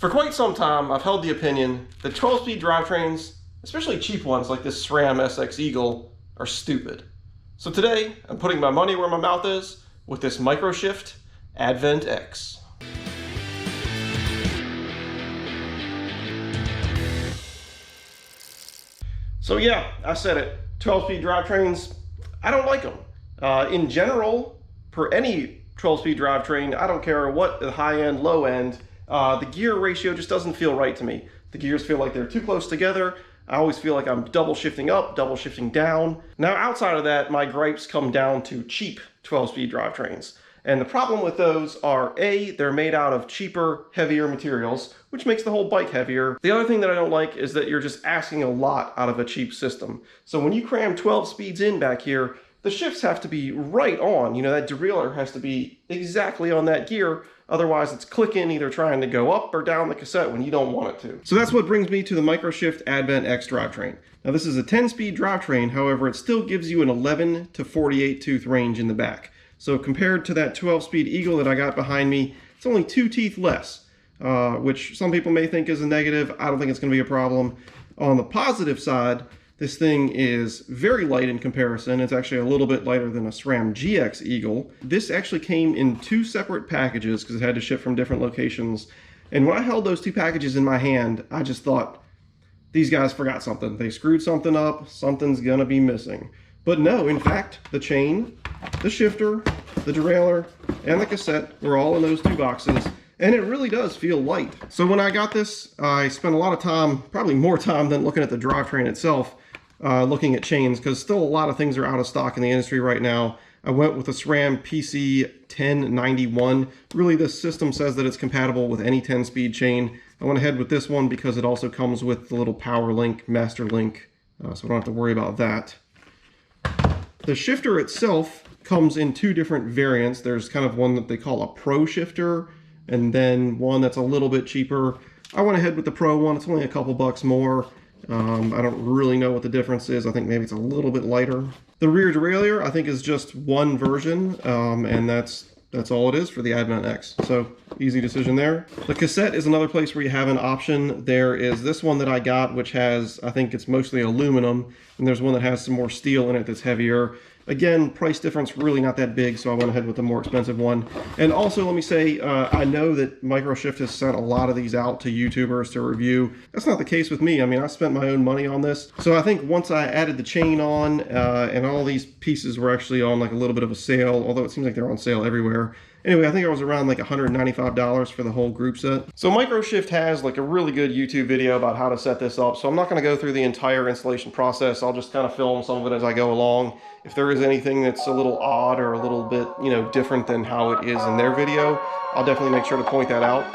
For quite some time, I've held the opinion that 12-speed drivetrains, especially cheap ones like this SRAM SX Eagle, are stupid. So today, I'm putting my money where my mouth is with this MicroShift Advent X. So yeah, I said it, 12-speed drivetrains, I don't like them. In general, for any 12-speed drivetrain, I don't care what the high end, low end, the gear ratio just doesn't feel right to me. The gears feel like they're too close together. I always feel like I'm double shifting up, double shifting down. Now outside of that, my gripes come down to cheap 12-speed drivetrains. And the problem with those are A, they're made out of cheaper, heavier materials, which makes the whole bike heavier. The other thing that I don't like is that you're just asking a lot out of a cheap system. So when you cram 12 speeds in back here, the shifts have to be right on. You know, that derailleur has to be exactly on that gear. Otherwise, it's clicking, either trying to go up or down the cassette when you don't want it to. So that's what brings me to the MicroShift Advent X drivetrain. Now this is a 10-speed drivetrain, however, it still gives you an 11 to 48 tooth range in the back. So compared to that 12-speed Eagle that I got behind me, it's only 2 teeth less, which some people may think is a negative. I don't think it's going to be a problem. On the positive side, this thing is very light in comparison. It's actually a little bit lighter than a SRAM GX Eagle. This actually came in 2 separate packages because it had to ship from different locations. And when I held those 2 packages in my hand, I just thought, these guys forgot something. They screwed something up. Something's going to be missing. But no, in fact, the chain, the shifter, the derailleur, and the cassette were all in those 2 boxes. And it really does feel light. So when I got this, I spent a lot of time, probably more time than looking at the drivetrain itself, looking at chains, because still a lot of things are out of stock in the industry right now. I went with a SRAM PC1091. Really, this system says that it's compatible with any 10-speed chain. I went ahead with this one because it also comes with the little power link, master link, so I don't have to worry about that. The shifter itself comes in 2 different variants. There's kind of one that they call a Pro shifter, and then one that's a little bit cheaper. I went ahead with the Pro one. It's only a couple bucks more. I don't really know what the difference is. I think maybe it's a little bit lighter. The rear derailleur, I think, is just one version, and that's all it is for the Advent X. So easy decision there. The cassette is another place where you have an option. There is this one that I got, which has, I think it's mostly aluminum, and there's one that has some more steel in it that's heavier. Again, price difference really not that big, so I went ahead with the more expensive one. And also, let me say, I know that MicroShift has sent a lot of these out to YouTubers to review. That's not the case with me. I mean, I spent my own money on this. So I think once I added the chain on, and all these pieces were actually on like a little bit of a sale, although it seems like they're on sale everywhere. Anyway, I think I was around like $195 for the whole group set. So MicroShift has like a really good YouTube video about how to set this up. So I'm not going to go through the entire installation process. I'll just kind of film some of it as I go along. If there is anything that's a little odd or a little bit, you know, different than how it is in their video, I'll definitely make sure to point that out.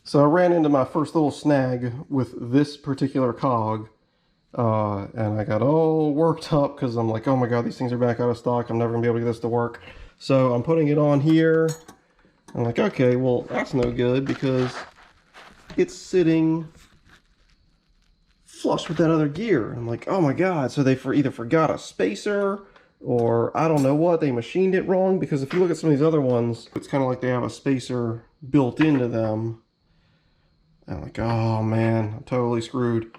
So I ran into my first little snag with this particular cog, and I got all worked up because I'm like, oh my god, these things are back out of stock. I'm never gonna be able to get this to work. So I'm putting it on here. I'm like, okay, well, that's no good because it's sitting flush with that other gear. I'm like, oh my god, so they either forgot a spacer or I don't know what, they machined it wrong, because if you look at some of these other ones, it's kind of like they have a spacer built into them. I'm like, oh man, I'm totally screwed.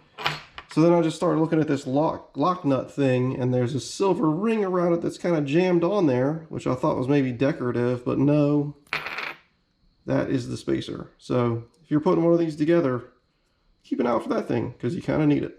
So then I just started looking at this lock nut thing, and there's a silver ring around it that's kind of jammed on there, which I thought was maybe decorative, but no, that is the spacer. So if you're putting one of these together, keep an eye out for that thing, because you kind of need it.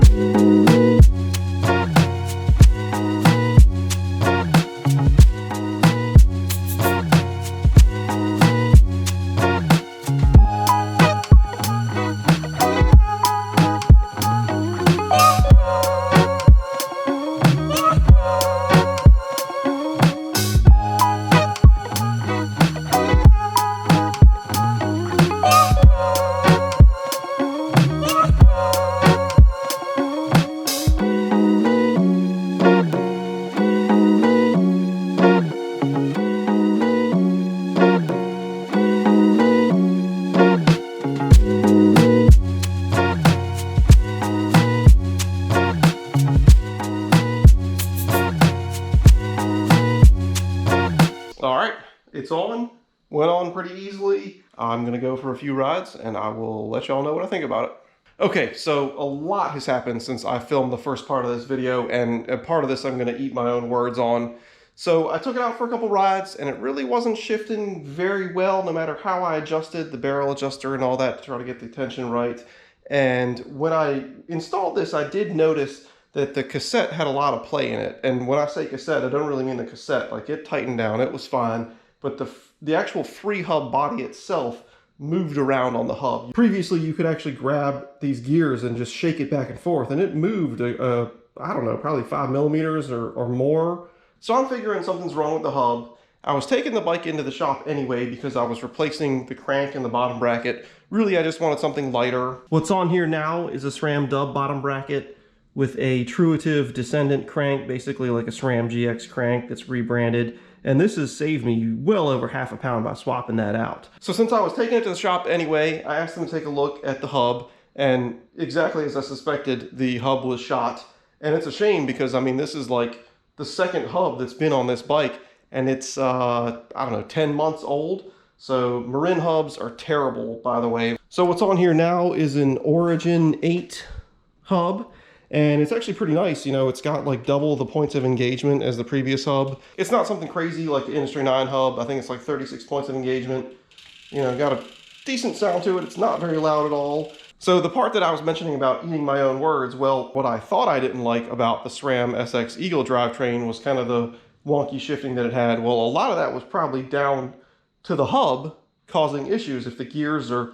I'm gonna go for a few rides and I will let y'all know what I think about it. Okay, so a lot has happened since I filmed the first part of this video, and a part of this I'm gonna eat my own words on. So I took it out for a couple rides and it really wasn't shifting very well, no matter how I adjusted the barrel adjuster and all that to try to get the tension right. And when I installed this, I did notice that the cassette had a lot of play in it. And when I say cassette, I don't really mean the cassette. Like, it tightened down, it was fine, but the actual free hub body itself moved around on the hub. Previously, you could actually grab these gears and just shake it back and forth, and it moved, I don't know, probably 5 millimeters or more. So I'm figuring something's wrong with the hub. I was taking the bike into the shop anyway because I was replacing the crank and the bottom bracket. Really, I just wanted something lighter. What's on here now is a SRAM dub bottom bracket with a Truitive Descendant crank, basically like a SRAM GX crank that's rebranded. And this has saved me well over half a pound by swapping that out. So since I was taking it to the shop anyway, I asked them to take a look at the hub, and exactly as I suspected, the hub was shot. And it's a shame because, I mean, this is like the second hub that's been on this bike, and it's, I don't know, 10 months old. So Marin hubs are terrible, by the way. So what's on here now is an Origin 8 hub. And it's actually pretty nice, you know, it's got like double the points of engagement as the previous hub. It's not something crazy like the Industry 9 hub. I think it's like 36 points of engagement. You know, got a decent sound to it. It's not very loud at all. So the part that I was mentioning about eating my own words, well, what I thought I didn't like about the SRAM SX Eagle drivetrain was kind of the wonky shifting that it had. Well, a lot of that was probably down to the hub causing issues. If the gears are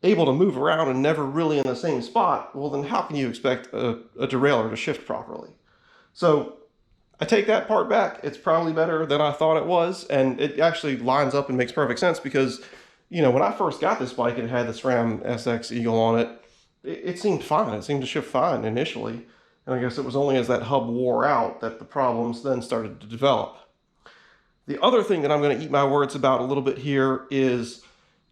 able to move around and never really in the same spot, well then how can you expect a derailleur to shift properly? So I take that part back. It's probably better than I thought it was, and it actually lines up and makes perfect sense because, you know, when I first got this bike and it had the SRAM SX Eagle on it, it seemed fine. It seemed to shift fine initially, and I guess it was only as that hub wore out that the problems then started to develop. The other thing that I'm going to eat my words about a little bit here is,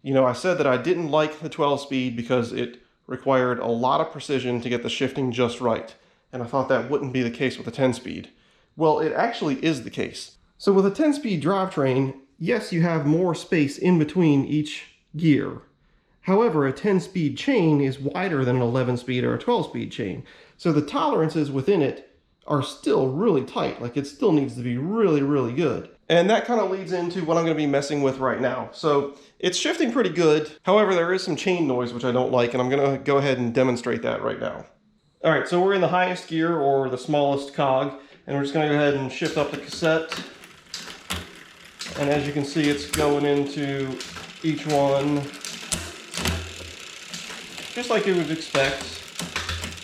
you know, I said that I didn't like the 12-speed because it required a lot of precision to get the shifting just right. And I thought that wouldn't be the case with a 10-speed. Well, it actually is the case. So with a 10-speed drivetrain, yes, you have more space in between each gear. However, a 10-speed chain is wider than an 11-speed or a 12-speed chain. So the tolerances within it are still really tight. Like, it still needs to be really, really good. And that kind of leads into what I'm going to be messing with right now. So it's shifting pretty good. However, there is some chain noise, which I don't like, and I'm going to go ahead and demonstrate that right now. All right, so we're in the highest gear, or the smallest cog, and we're just going to go ahead and shift up the cassette. And as you can see, it's going into each one, just like you would expect,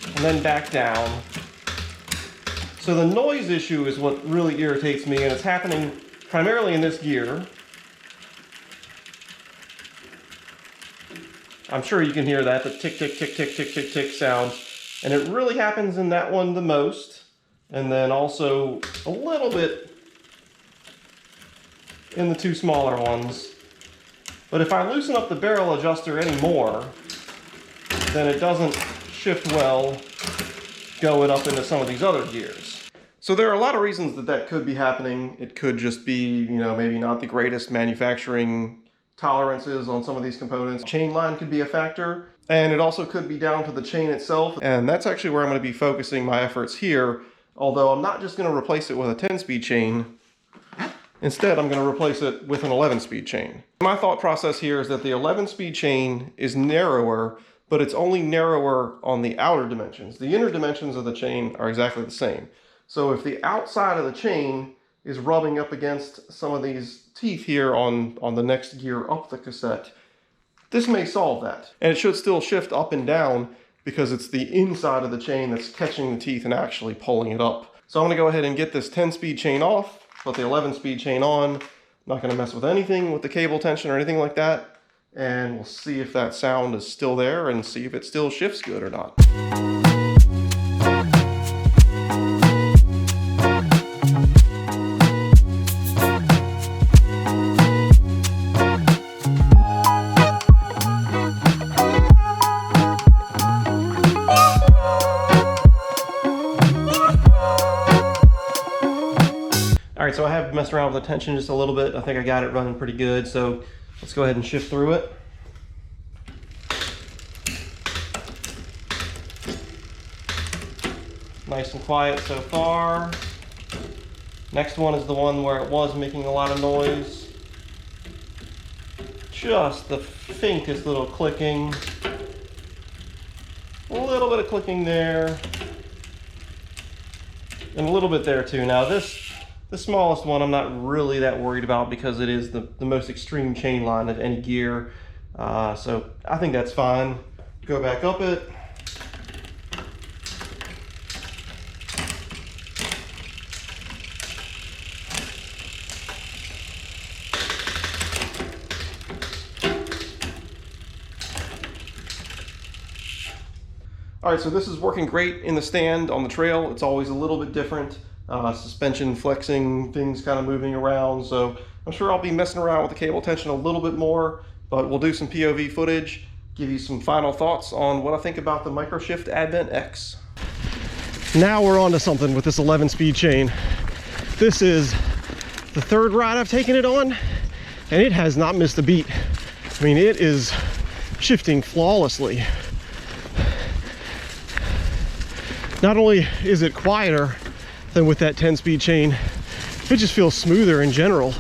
and then back down. So the noise issue is what really irritates me, and it's happening primarily in this gear. I'm sure you can hear that, the tick, tick, tick, tick, tick, tick, tick sound. And it really happens in that one the most. And then also a little bit in the two smaller ones. But if I loosen up the barrel adjuster anymore, then it doesn't shift well going up into some of these other gears. So there are a lot of reasons that that could be happening. It could just be, you know, maybe not the greatest manufacturing tolerances on some of these components. Chain line could be a factor, and it also could be down to the chain itself. And that's actually where I'm going to be focusing my efforts here, although I'm not just going to replace it with a 10-speed chain. Instead, I'm going to replace it with an 11-speed chain. My thought process here is that the 11-speed chain is narrower, but it's only narrower on the outer dimensions. The inner dimensions of the chain are exactly the same. So if the outside of the chain is rubbing up against some of these teeth here on the next gear up the cassette, this may solve that. And it should still shift up and down because it's the inside of the chain that's catching the teeth and actually pulling it up. So I'm going to go ahead and get this 10-speed chain off, put the 11-speed chain on. I'm not going to mess with anything with the cable tension or anything like that. And we'll see if that sound is still there and see if it still shifts good or not. Alright, so I have messed around with the tension just a little bit. I think I got it running pretty good, so let's go ahead and shift through it. Nice and quiet so far. Next one is the one where it was making a lot of noise. Just the faintest little clicking. A little bit of clicking there. And a little bit there too. Now the smallest one I'm not really that worried about because it is the most extreme chain line of any gear. So I think that's fine. Go back up it. All right, so this is working great in the stand on the trail. It's always a little bit different. Suspension flexing, things kind of moving around. So I'm sure I'll be messing around with the cable tension a little bit more, but we'll do some POV footage, give you some final thoughts on what I think about the MicroShift Advent X. Now we're on to something with this 11-speed chain. This is the third ride I've taken it on, and it has not missed a beat. I mean, it is shifting flawlessly. Not only is it quieter than with that 10-speed chain, it just feels smoother in general.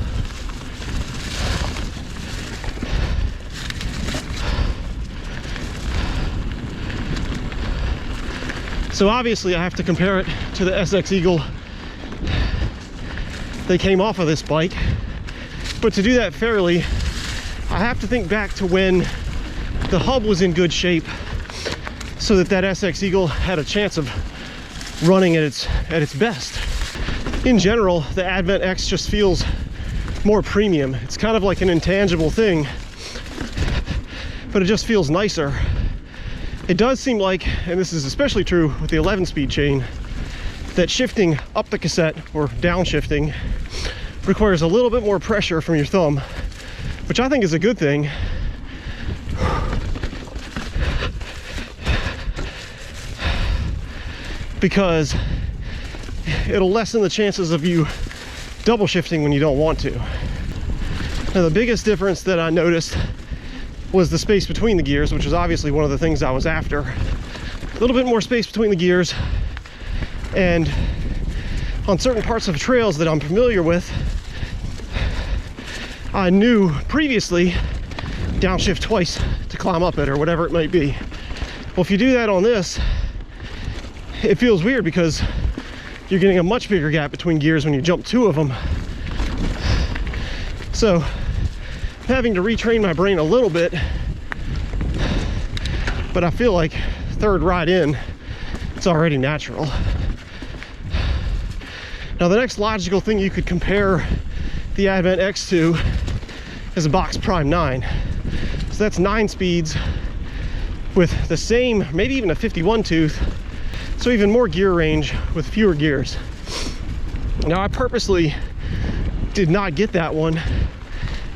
So obviously I have to compare it to the SX Eagle. They came off of this bike, but to do that fairly, I have to think back to when the hub was in good shape so that SX Eagle had a chance of running at its best. In general, the Advent X just feels more premium. It's kind of like an intangible thing, but it just feels nicer. It does seem like, and this is especially true with the 11-speed chain, that shifting up the cassette or downshifting requires a little bit more pressure from your thumb, which I think is a good thing. Because it'll lessen the chances of you double shifting when you don't want to. Now, the biggest difference that I noticed was the space between the gears, which was obviously one of the things I was after. A little bit more space between the gears, and on certain parts of trails that I'm familiar with, I knew previously downshift twice to climb up it or whatever it might be. Well, if you do that on this, it feels weird because you're getting a much bigger gap between gears when you jump two of them. So having to retrain my brain a little bit, but I feel like third ride in, it's already natural. Now, the next logical thing you could compare the Advent X to is a Box Prime 9. So that's 9 speeds with the same, maybe even a 51 tooth. So even more gear range with fewer gears. Now, I purposely did not get that one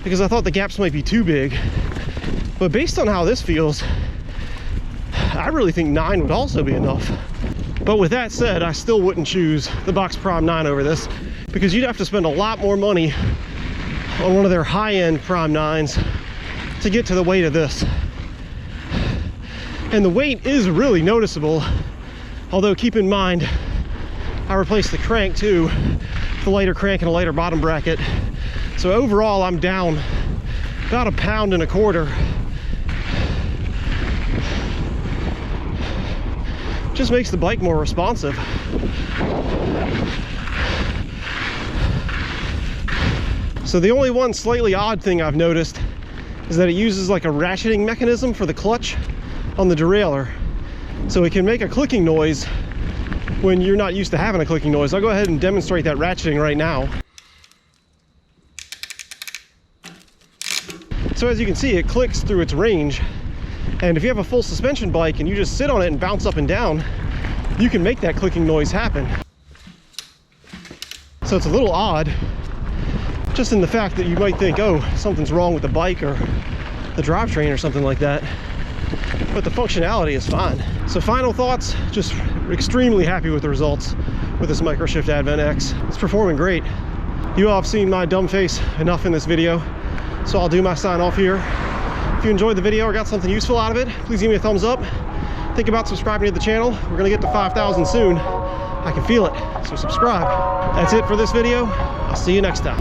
because I thought the gaps might be too big. But based on how this feels, I really think 9 would also be enough. But with that said, I still wouldn't choose the Box Prime 9 over this because you'd have to spend a lot more money on one of their high-end Prime 9s to get to the weight of this. And the weight is really noticeable. Although keep in mind, I replaced the crank too, with a lighter crank and a lighter bottom bracket. So overall, I'm down about 1.25 pounds. Just makes the bike more responsive. So the only one slightly odd thing I've noticed is that it uses like a ratcheting mechanism for the clutch on the derailleur. So it can make a clicking noise when you're not used to having a clicking noise. I'll go ahead and demonstrate that ratcheting right now. So as you can see, it clicks through its range. And if you have a full suspension bike and you just sit on it and bounce up and down, you can make that clicking noise happen. So it's a little odd, just in the fact that you might think, oh, something's wrong with the bike or the drivetrain or something like that. But the functionality is fine. So final thoughts, just extremely happy with the results with this MicroShift Advent X. It's performing great. You all have seen my dumb face enough in this video, so I'll do my sign off here. If you enjoyed the video or got something useful out of it, please give me a thumbs up. Think about subscribing to the channel. We're gonna get to 5,000 soon. I can feel it. So subscribe. That's it for this video. I'll see you next time.